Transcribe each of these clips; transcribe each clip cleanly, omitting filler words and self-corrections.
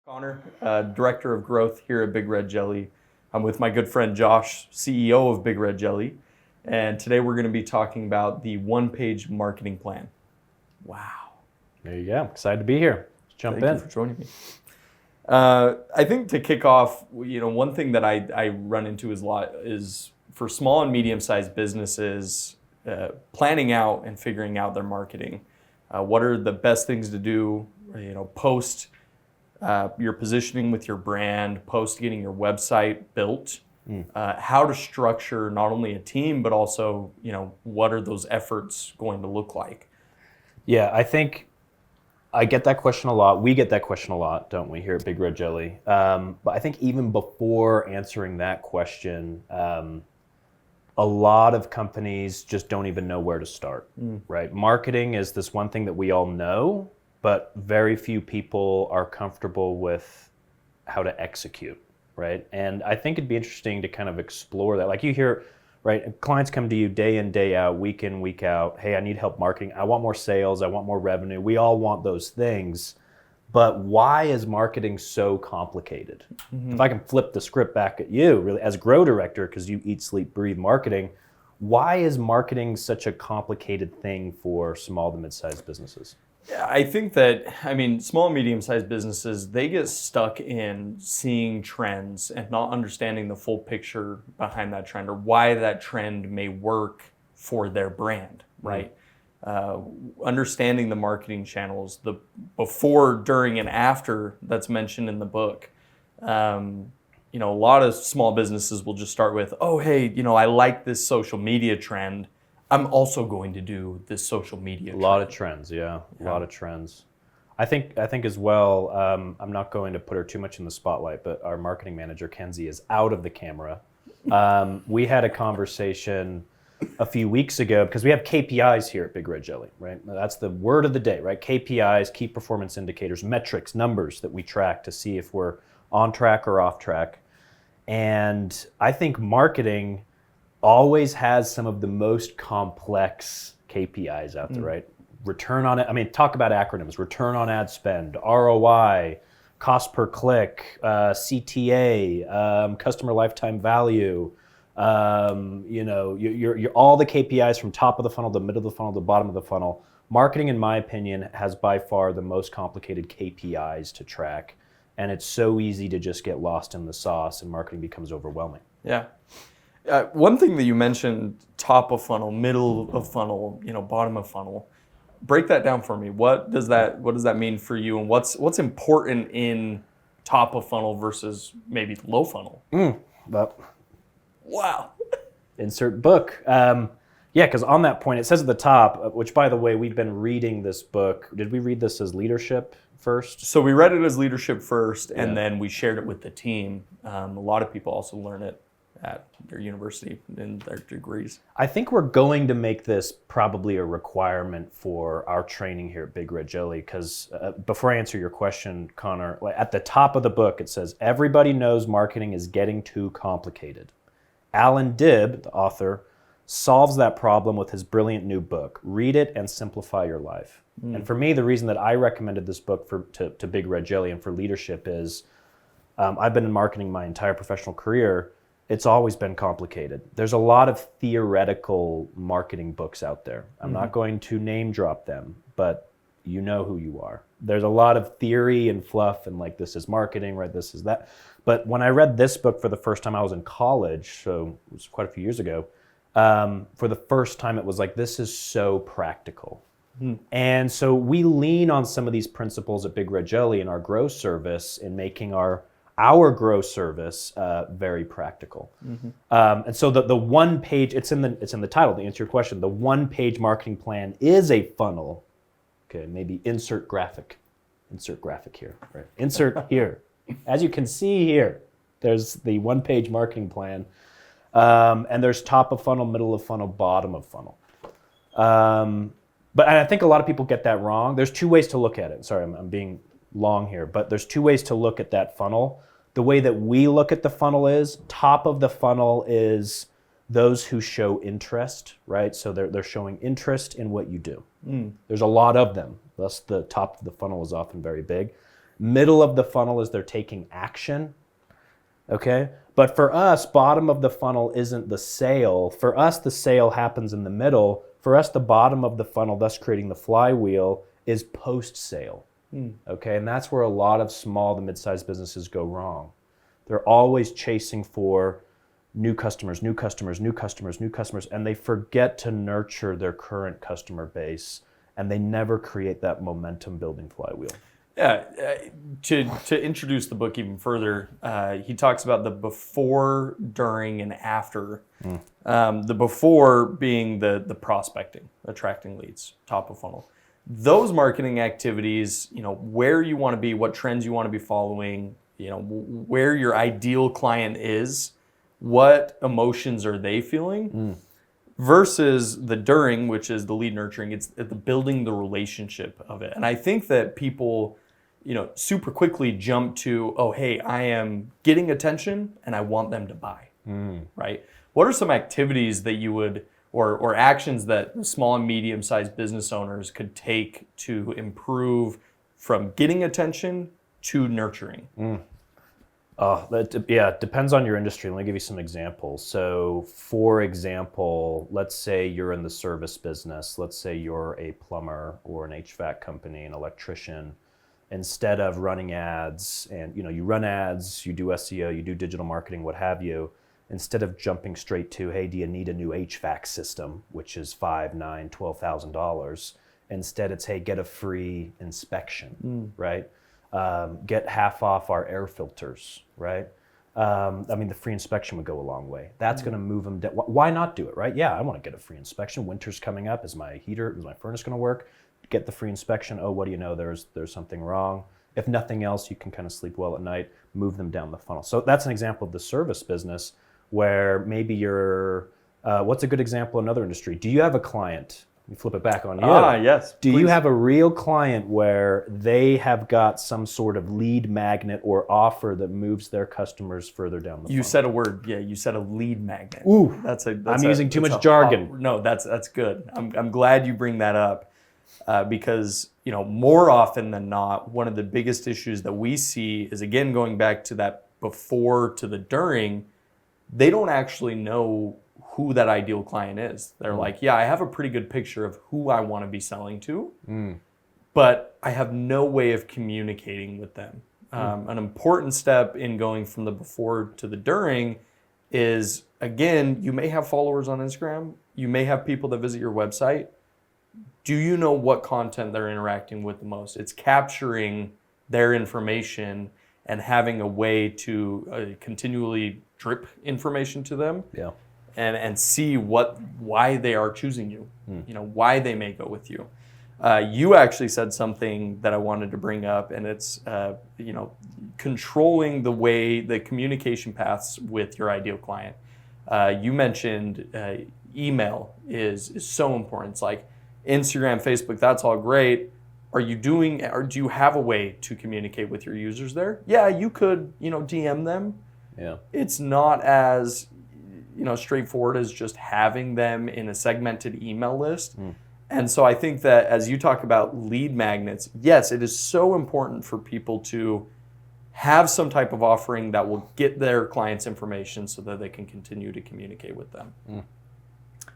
Connor, Director of Growth here at Big Red Jelly. I'm with my good friend Josh, CEO of Big Red Jelly, and today we're going to be talking about the one-page marketing plan. Wow. There you go. Excited to be here. Let's jump in. Thank you for joining me. I think to kick off, one thing that I run into is for small and medium-sized businesses, planning out and figuring out their marketing. What are the best things to do? Post your positioning with your brand, post getting your website built, how to structure not only a team, but also, what are those efforts going to look like? Yeah, I think I get that question a lot. We get that question a lot, don't we, here at Big Red Jelly? But I think even before answering that question, a lot of companies just don't even know where to start, right? Marketing is this one thing that we all know, but very few people are comfortable with how to execute, right? And I think it'd be interesting to kind of explore that. Like you hear, right, clients come to you day in, day out, week in, week out. Hey, I need help marketing. I want more sales. I want more revenue. We all want those things. But why is marketing so complicated? If I can flip the script back at you, really, as Grow Director, because you eat, sleep, breathe marketing, why is marketing such a complicated thing for small to mid-sized businesses? Yeah, I think that, small and medium-sized businesses, they get stuck in seeing trends and not understanding the full picture behind that trend or why that trend may work for their brand, right? Understanding the marketing channels, the before, during, and after that's mentioned in the book. A lot of small businesses will just start with, oh, hey, I like this social media trend. I'm also going to do this social media trend. A lot of trends, yeah. A lot of trends. I think as well, I'm not going to put her too much in the spotlight, but our marketing manager, Kenzie, is out of the camera. We had a conversation a few weeks ago because we have KPIs here at Big Red Jelly, right? That's the word of the day, right? KPIs, key performance indicators, metrics, numbers that we track to see if we're on track or off track. And I think marketing always has some of the most complex KPIs out there, right? Return on it. Talk about acronyms: return on ad spend, ROI, cost per click, CTA, customer lifetime value. You're all the KPIs from top of the funnel, the middle of the funnel, the bottom of the funnel. Marketing, in my opinion, has by far the most complicated KPIs to track, and it's so easy to just get lost in the sauce, and marketing becomes overwhelming. Yeah. One thing that you mentioned, top of funnel, middle of funnel, bottom of funnel. Break that down for me. What does that mean for you, and what's important in top of funnel versus maybe low funnel? Wow. Insert book. Because on that point, it says at the top, which by the way, we've been reading this book. Did we read this as leadership first? So we read it as leadership first, and then we shared it with the team. A lot of people also learn it at their university in their degrees. I think we're going to make this probably a requirement for our training here at Big Red Jelly, because before I answer your question, Connor, at the top of the book, it says, everybody knows marketing is getting too complicated. Allan Dib, the author, solves that problem with his brilliant new book. Read it and simplify your life. And for me, the reason that I recommended this book to Big Red Jelly and for leadership is I've been in marketing my entire professional career. It's always been complicated. There's a lot of theoretical marketing books out there. I'm not going to name drop them, but you know who you are. There's a lot of theory and fluff and like, this is marketing, right? This is that. But when I read this book for the first time, I was in college, so it was quite a few years ago. For the first time, it was like, this is so practical. And so we lean on some of these principles at Big Red Jelly in our Grow service in making our Grow service very practical. And so the one page, it's in the title to answer your question. The one page marketing plan is a funnel. Okay, maybe insert graphic here, right? Insert here. As you can see here, there's the one page marketing plan, and there's top of funnel, middle of funnel, bottom of funnel. But I think a lot of people get that wrong. There's two ways to look at it. Sorry, I'm being long here, but there's two ways to look at that funnel. The way that we look at the funnel is, top of the funnel is those who show interest, right? So they're showing interest in what you do. There's a lot of them, thus the top of the funnel is often very big. Middle of the funnel is they're taking action. Okay? But for us, bottom of the funnel isn't the sale. For us, the sale happens in the middle. For us, the bottom of the funnel, thus creating the flywheel, is post-sale. Okay? And that's where a lot of small to mid-sized businesses go wrong. They're always chasing for new customers, new customers, new customers, new customers, and they forget to nurture their current customer base, and they never create that momentum building flywheel. Yeah, to introduce the book even further, he talks about the before, during, and after. The before being the prospecting, attracting leads, top of funnel. Those marketing activities, where you want to be, what trends you want to be following, where your ideal client is, what emotions are they feeling, versus the during, which is the lead nurturing. It's the building the relationship of it. And I think that people, super quickly jump to, oh, hey, I am getting attention and I want them to buy, right? What are some activities that you would, or actions that small and medium-sized business owners could take to improve from getting attention to nurturing? It depends on your industry. Let me give you some examples. So, for example, let's say you're in the service business. Let's say you're a plumber or an HVAC company, an electrician. Instead of running ads, and you run ads, you do SEO, you do digital marketing, what have you. Instead of jumping straight to, hey, do you need a new HVAC system, which is $5,000, $9,000, $12,000? Instead, it's, hey, get a free inspection, right? Get half off our air filters, right? The free inspection would go a long way. That's going to move them down. Why not do it, right? Yeah, I want to get a free inspection. Winter's coming up. Is my furnace going to work? Get the free inspection. Oh, what do you know? There's something wrong. If nothing else, you can kind of sleep well at night. Move them down the funnel. So that's an example of the service business where maybe you're. What's a good example in another industry? Do you have a client? You flip it back on you. Yes. Do you have a real client where they have got some sort of lead magnet or offer that moves their customers further down the funnel? You said a word. Yeah, you said a lead magnet. Ooh, I'm using too much jargon. No, that's good. I'm glad you bring that up because more often than not, one of the biggest issues that we see is, again, going back to that before to the during. They don't actually know who that ideal client is. They're like, yeah, I have a pretty good picture of who I want to be selling to, but I have no way of communicating with them. An important step in going from the before to the during is, again, you may have followers on Instagram. You may have people that visit your website. Do you know what content they're interacting with the most? It's capturing their information and having a way to continually drip information to them. Yeah. And see why they are choosing you, why they may go with you. You actually said something that I wanted to bring up, and it's controlling the communication paths with your ideal client. You mentioned email is so important. It's like Instagram, Facebook, that's all great. Are you doing, or do you have a way to communicate with your users there? Yeah, you could, DM them. Yeah. It's not as straightforward as just having them in a segmented email list. And so I think that as you talk about lead magnets, yes, it is so important for people to have some type of offering that will get their clients' information so that they can continue to communicate with them.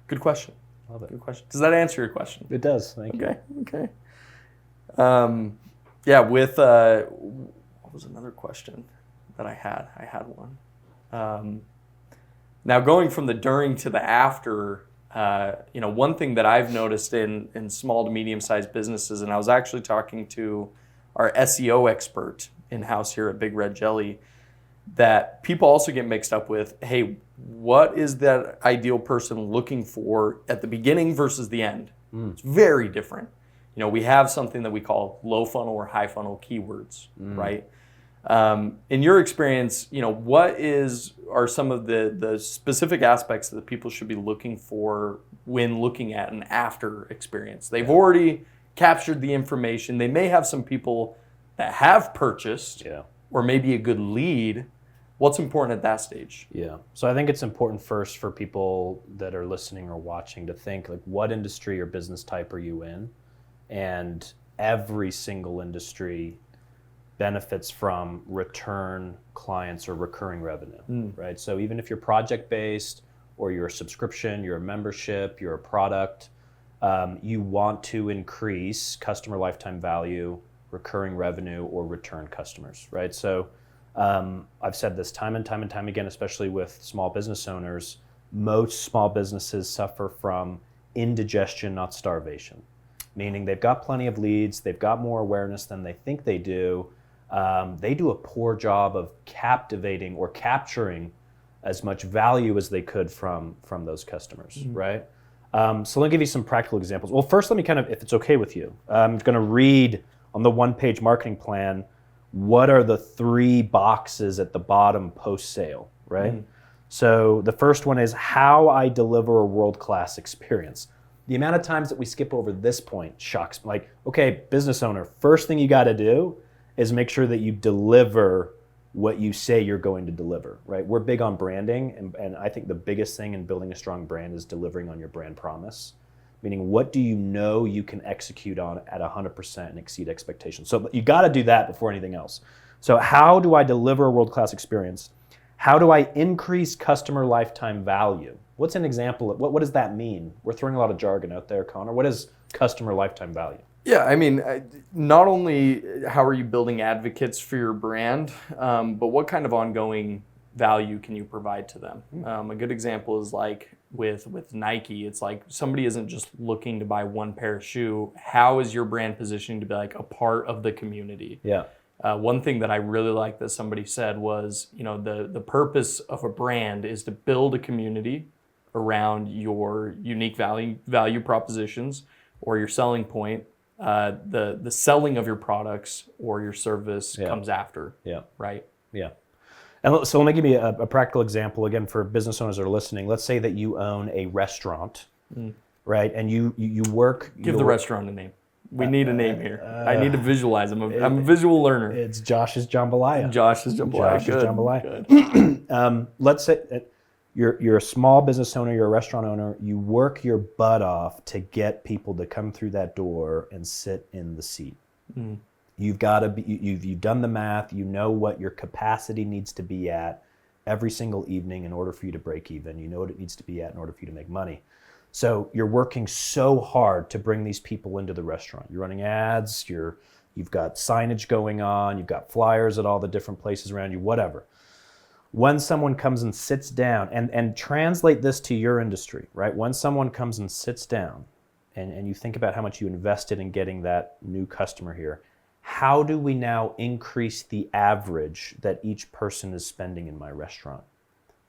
Good question. Love it. Good question. Does that answer your question? It does. Thank you. Okay. With what was another question that I had? I had one. Now, going from the during to the after, one thing that I've noticed in small to medium-sized businesses, and I was actually talking to our SEO expert in-house here at Big Red Jelly, that people also get mixed up with, hey, what is that ideal person looking for at the beginning versus the end? It's very different. We have something that we call low funnel or high funnel keywords, right? In your experience, what are some of the specific aspects that people should be looking for when looking at an after experience? They've already captured the information. They may have some people that have purchased, or maybe a good lead. What's important at that stage? Yeah. So I think it's important first for people that are listening or watching to think, like, what industry or business type are you in? And every single industry benefits from return clients or recurring revenue, right? So even if you're project-based or you're a subscription, you're a membership, you're a product, you want to increase customer lifetime value, recurring revenue, or return customers, right? So I've said this time and time and time again, especially with small business owners, most small businesses suffer from indigestion, not starvation. Meaning they've got plenty of leads, they've got more awareness than they think they do. They do a poor job of captivating or capturing as much value as they could from those customers, right? So let me give you some practical examples. Well, first let me kind of, if it's okay with you, I'm going to read on the one-page marketing plan, what are the 3 boxes at the bottom post-sale, right? So the first one is how I deliver a world-class experience. The amount of times that we skip over this point shocks me. Like, okay, business owner, first thing you got to do is make sure that you deliver what you say you're going to deliver, right? We're big on branding, and I think the biggest thing in building a strong brand is delivering on your brand promise. Meaning, what do you know you can execute on at 100% and exceed expectations? So you got to do that before anything else. So how do I deliver a world-class experience? How do I increase customer lifetime value? What's an example of, what does that mean? We're throwing a lot of jargon out there, Connor. What is customer lifetime value? Yeah, I mean, not only how are you building advocates for your brand, but what kind of ongoing value can you provide to them? A good example is like with Nike. It's like somebody isn't just looking to buy one pair of shoe. How is your brand positioning to be like a part of the community? Yeah. One thing that I really like that somebody said was, the purpose of a brand is to build a community around your unique value propositions or your selling point. The selling of your products or your service comes after. Yeah. Right. Yeah. And so let me give you a practical example again for business owners that are listening. Let's say that you own a restaurant, right? And you work. Give the restaurant a name. We need a name here. I need to visualize. I'm a visual learner. It's Josh's Jambalaya. Josh's Jambalaya. Josh's Jambalaya. Let's say you're a small business owner, you're a restaurant owner, you work your butt off to get people to come through that door and sit in the seat. You've got to be, you've done the math, you know what your capacity needs to be at every single evening in order for you to break even. You know what it needs to be at in order for you to make money. So you're working so hard to bring these people into the restaurant. You're running ads, you've got signage going on, you've got flyers at all the different places around you, whatever. When someone comes and sits down, and translate this to your industry, right? When someone comes and sits down and you think about how much you invested in getting that new customer here, how do we now increase the average that each person is spending in my restaurant?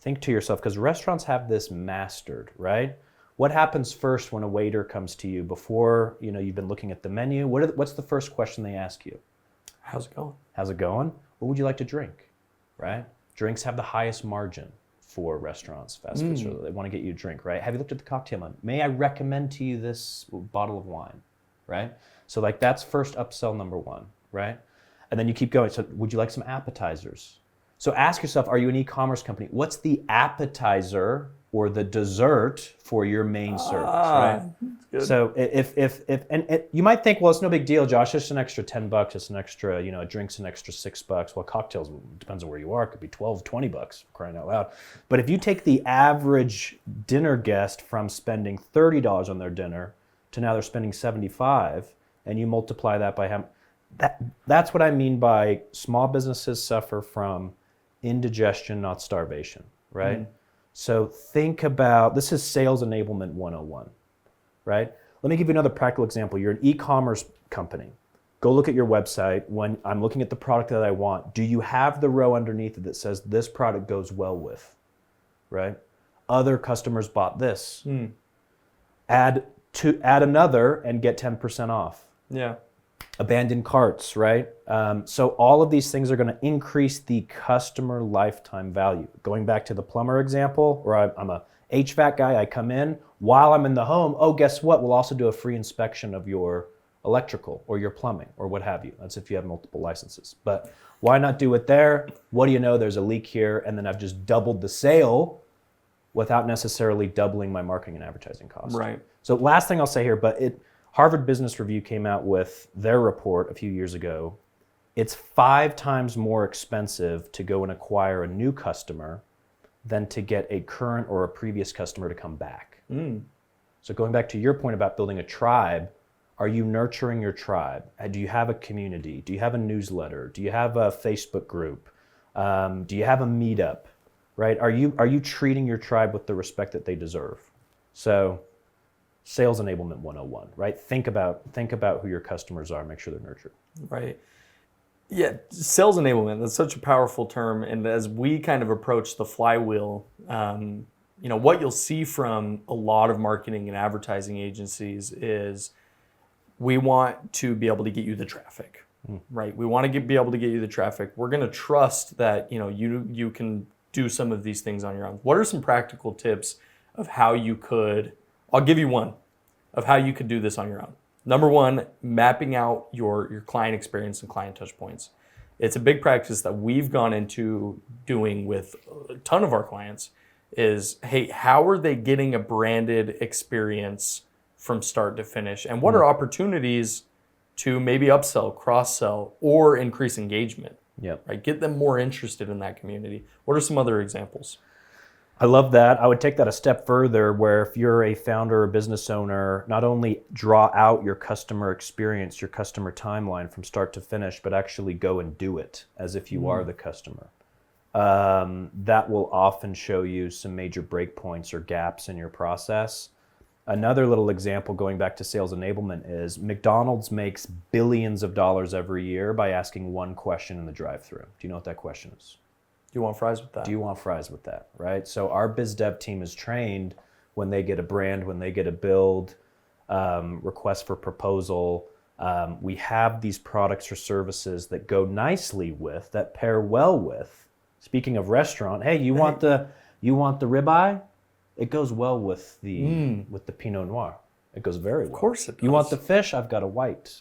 Think to yourself, because restaurants have this mastered, right? What happens first when a waiter comes to you before you've been looking at the menu? What's the first question they ask you? How's it going? How's it going? What would you like to drink? Right? Drinks have the highest margin for restaurants, fast food. So they want to get you a drink, right? Have you looked at the cocktail menu? May I recommend to you this bottle of wine, right? So like that's first upsell number 1, right? And then you keep going. So would you like some appetizers? So ask yourself, are you an e-commerce company? What's the appetizer or the dessert for your main service, right? Good. So if you might think, well, it's no big deal, Josh. It's an extra $10. It's an extra, a drink's an extra $6. Well, cocktails, depends on where you are. It could be $12, $20, crying out loud. But if you take the average dinner guest from spending $30 on their dinner to now they're spending $75, and you multiply that by that's what I mean by small businesses suffer from indigestion, not starvation, right? So think about, this is sales enablement 101, right? Let me give you another practical example. You're an e-commerce company. Go look at your website. When I'm looking at the product that I want, do you have the row underneath it that says this product goes well with, right? Other customers bought this. Add another and get 10% off. Yeah. Abandoned carts, right? So all of these things are going to increase the customer lifetime value. Going back to the plumber example, where I'm a HVAC guy, I come in, while I'm in the home, oh, guess what? We'll also do a free inspection of your electrical or your plumbing or what have you. That's if you have multiple licenses. But why not do it there? What do you know? There's a leak here, and then I've just doubled the sale without necessarily doubling my marketing and advertising costs. Right. So last thing I'll say here, but Harvard Business Review came out with their report a few years ago, it's 5 times more expensive to go and acquire a new customer than to get a current or a previous customer to come back. So going back to your point about building a tribe, are you nurturing your tribe? Do you have a community? Do you have a newsletter? Do you have a Facebook group? Do you have a meetup? Right? Are you treating your tribe with the respect that they deserve? So sales enablement 101, right? Think about who your customers are, make sure they're nurtured. Right. Yeah, sales enablement, that's such a powerful term. And as we kind of approach the flywheel, what you'll see from a lot of marketing and advertising agencies is we want to be able to get you the traffic, right? We want to be able to get you the traffic. We're going to trust that, you can do some of these things on your own. What are some practical tips of how you could, I'll give you one, of how you could do this on your own. Number one, mapping out your client experience and client touch points. It's a big practice that we've gone into doing with a ton of our clients is, hey, how are they getting a branded experience from start to finish? And what are opportunities to maybe upsell, cross-sell, or increase engagement? Yep. Right? Get them more interested in that community. What are some other examples? I love that. I would take that a step further where if you're a founder or business owner, not only draw out your customer experience, your customer timeline from start to finish, but actually go and do it as if you are the customer. That will often show you some major breakpoints or gaps in your process. Another little example going back to sales enablement is McDonald's makes billions of dollars every year by asking one question in the drive-thru. Do you know what that question is? Do you want fries with that? Do you want fries with that, right? So our biz dev team is trained when they get a brand, when they get a build, request for proposal. We have these products or services that go nicely with, that pair well with. Speaking of restaurant, hey, you want the ribeye? It goes well with the Pinot Noir. It goes very well. Of course it does. You want the fish? I've got a white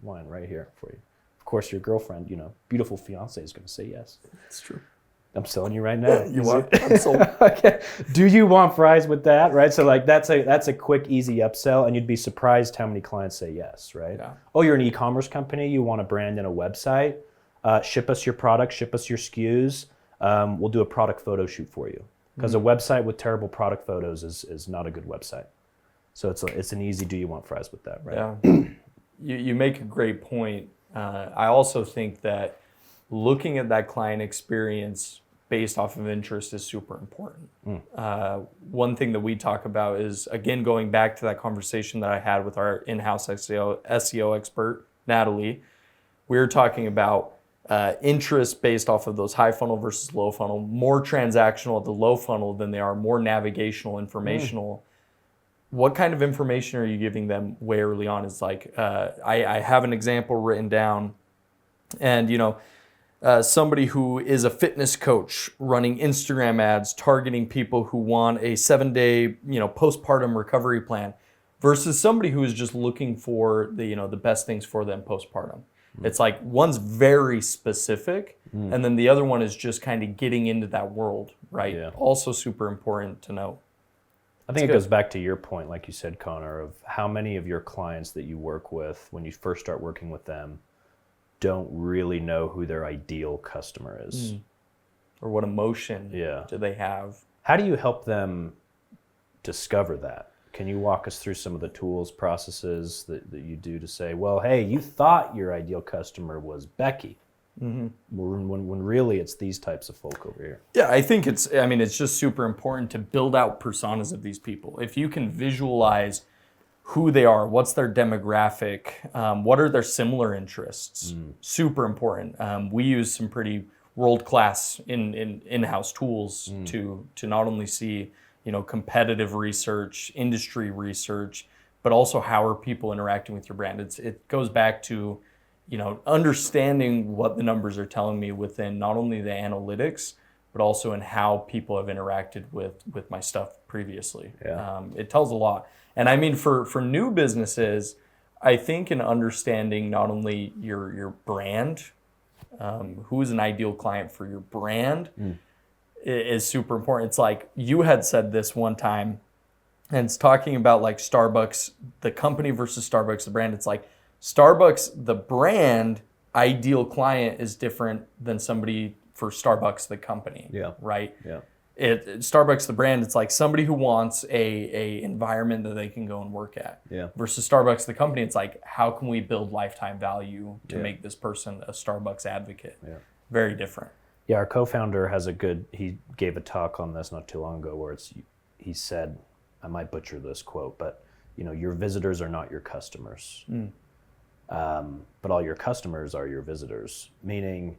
wine right here for you. Of course, your girlfriend, beautiful fiance is going to say yes. That's true. I'm selling you right now. You want? I'm sold. Okay. Do you want fries with that? Right. So that's a quick, easy upsell, and you'd be surprised how many clients say yes. Right. Yeah. Oh, you're an e-commerce company. You want a brand and a website. Ship us your product. Ship us your SKUs. We'll do a product photo shoot for you. Because a website with terrible product photos is not a good website. So it's an easy. Do you want fries with that? Right. Yeah. You make a great point. I also think that looking at that client experience based off of interest is super important. One thing that we talk about is, again, going back to that conversation that I had with our in-house SEO expert, Natalie. We were talking about interest based off of those high funnel versus low funnel, more transactional at the low funnel than they are more navigational, informational. What kind of information are you giving them way early on? Is like, I have an example written down, and somebody who is a fitness coach running Instagram ads targeting people who want a 7-day postpartum recovery plan versus somebody who is just looking for the best things for them postpartum. It's like one's very specific, and then the other one is just kind of getting into that world, right? Yeah. Also super important to know. I think it goes back to your point, like you said, Connor, of how many of your clients that you work with, when you first start working with them, don't really know who their ideal customer is. Or what emotion do they have? How do you help them discover that? Can you walk us through some of the tools, processes that you do to say, well, hey, you thought your ideal customer was Becky, when really it's these types of folk over here? Yeah, I think it's just super important to build out personas of these people. If you can visualize who they are, what's their demographic, what are their similar interests, super important. We use some pretty world-class in-house tools to not only see competitive research, industry research, but also how are people interacting with your brand. It goes back to understanding what the numbers are telling me within not only the analytics, but also in how people have interacted with my stuff previously. Yeah. It tells a lot. And I mean, for new businesses, I think in understanding not only your brand, who is an ideal client for your brand, is super important. It's like you had said this one time, and it's talking about like Starbucks, the company versus Starbucks, the brand. It's like Starbucks, the brand ideal client is different than somebody for Starbucks, the company. Yeah. Right? Yeah. Starbucks, the brand, it's like somebody who wants a environment that they can go and work at. Yeah. Versus Starbucks, the company, it's like, how can we build lifetime value to Yeah. make this person a Starbucks advocate? Yeah. Very different. Yeah, our co-founder he gave a talk on this not too long ago where he said, I might butcher this quote, but your visitors are not your customers. But all your customers are your visitors, meaning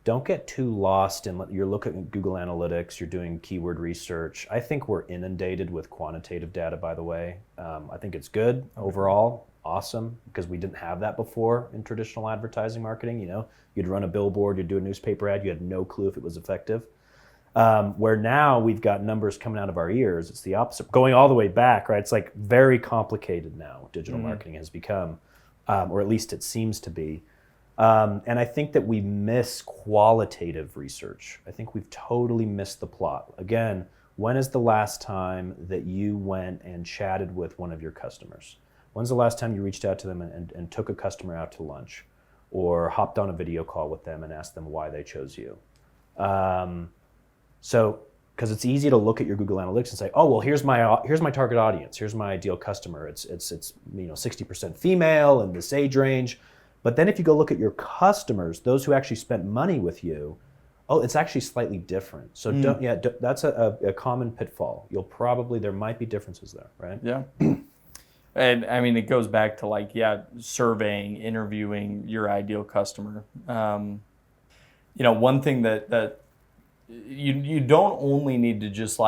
don't get too lost in, you're looking at Google Analytics, you're doing keyword research. I think we're inundated with quantitative data, by the way. I think it's good overall, awesome, because we didn't have that before in traditional advertising marketing. You'd run a billboard, you'd do a newspaper ad, you had no clue if it was effective. Where now we've got numbers coming out of our ears, it's the opposite, going all the way back, right? It's like very complicated now, digital marketing has become, or at least it seems to be. And I think that we miss qualitative research. I think we've totally missed the plot. Again, when is the last time that you went and chatted with one of your customers? When's the last time you reached out to them and took a customer out to lunch or hopped on a video call with them and asked them why they chose you? So, because it's easy to look at your Google Analytics and say, oh, well, here's my target audience, here's my ideal customer. It's 60% female in this age range. But then if you go look at your customers, those who actually spent money with you, it's actually slightly different. So that's a common pitfall. There might be differences there, right? Yeah. And I mean, it goes back to surveying, interviewing your ideal customer. One thing that you don't only need to just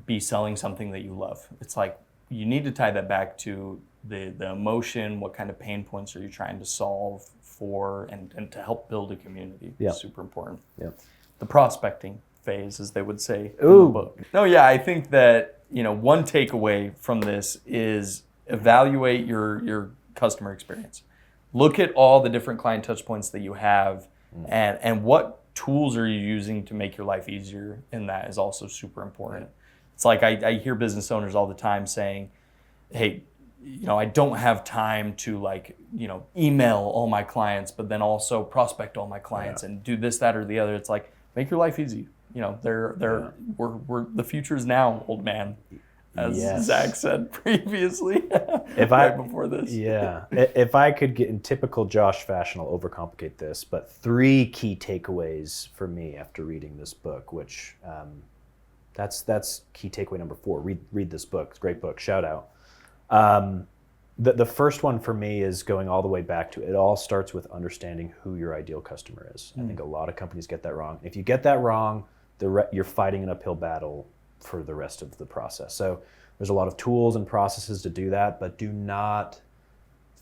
be selling something that you love. It's like you need to tie that back to the emotion, what kind of pain points are you trying to solve for, and to help build a community. Yeah. Super important. Yeah. The prospecting phase, as they would say in the book. No, yeah, I think that one takeaway from this is evaluate your customer experience. Look at all the different client touch points that you have, and what tools are you using to make your life easier, and that is also super important. It's like I hear business owners all the time saying, hey, I don't have time to email all my clients, but then also prospect all my clients and do this, that, or the other. It's like, make your life easy. We're the future is now, old man, as Zach said previously. Before this. Yeah. If I could get in typical Josh fashion, I'll overcomplicate this, but 3 key takeaways for me after reading this book, which that's key takeaway number 4. Read this book. It's a great book. Shout out. The first one for me is going all the way back to, it all starts with understanding who your ideal customer is. I think a lot of companies get that wrong. If you get that wrong, you're fighting an uphill battle for the rest of the process. So there's a lot of tools and processes to do that, but do not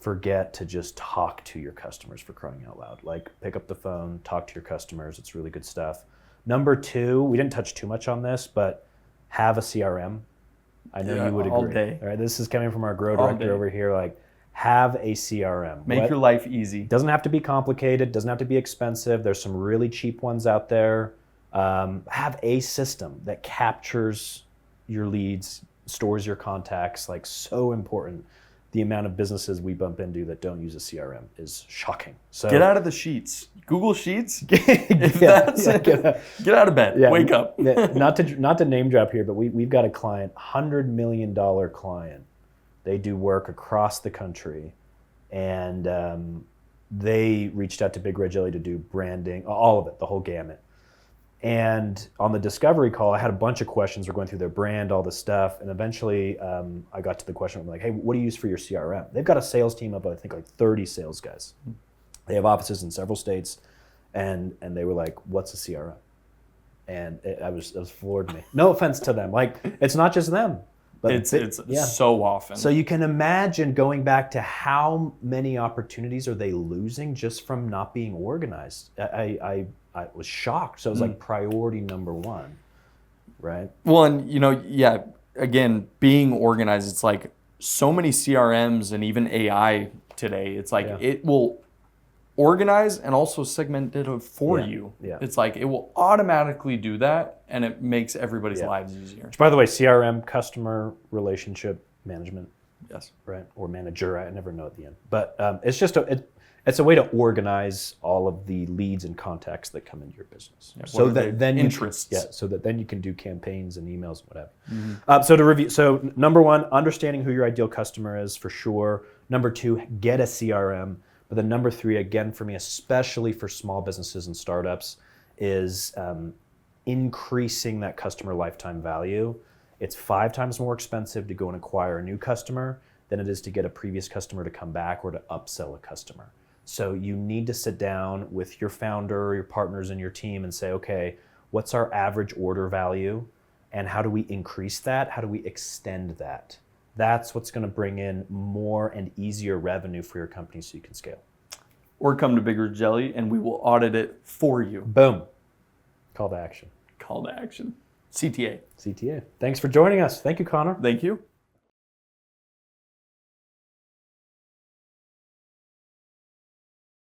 forget to just talk to your customers, for crying out loud. Pick up the phone, talk to your customers. It's really good stuff. Number 2, we didn't touch too much on this, but have a CRM. I know you would agree. All day. All right, this is coming from our grow director over here. Have a CRM. Make your life easy. Doesn't have to be complicated. Doesn't have to be expensive. There's some really cheap ones out there. Have a system that captures your leads, stores your contacts. So important. The amount of businesses we bump into that don't use a CRM is shocking. So get out of the sheets. Google Sheets. Get out of bed. Wake up. Not to name drop here, but we've got a client, $100 million client. They do work across the country, and they reached out to Big Red Jelly to do branding, all of it, the whole gamut. And on the discovery call, I had a bunch of questions. We're going through their brand, all this stuff. And eventually I got to the question, I'm like, hey, what do you use for your CRM? They've got a sales team of, I think, 30 sales guys. They have offices in several states. And they were like, what's a CRM? And it was floored me. No offense to them. It's not just them. But it's so often. So you can imagine going back to how many opportunities are they losing just from not being organized. I was shocked. So it was priority number 1, right? Well, and again, being organized, it's so many CRMs and even AI today, it's it will organize and also segment it for you. Yeah. It's it will automatically do that, and it makes everybody's lives easier. Which, by the way, CRM, customer relationship management. Yes. Right? Or manager, I never know at the end. But it's It's a way to organize all of the leads and contacts that come into your business, Yeah, so what are that the then interests? so that then you can do campaigns and emails and whatever. So to review, so number one, understanding who your ideal customer is for sure. Number two, get a CRM. But then number three, again for me, especially for small businesses and startups, is increasing that customer lifetime value. It's 5 times more expensive to go and acquire a new customer than it is to get a previous customer to come back or to upsell a customer. So you need to sit down with your founder or your partners in your team and say, okay, what's our average order value and how do we increase that? How do we extend that? That's what's going to bring in more and easier revenue for your company so you can scale. Or come to Biggar Jelly and we will audit it for you. Boom. Call to action. Call to action. CTA. CTA. Thanks for joining us. Thank you, Connor. Thank you.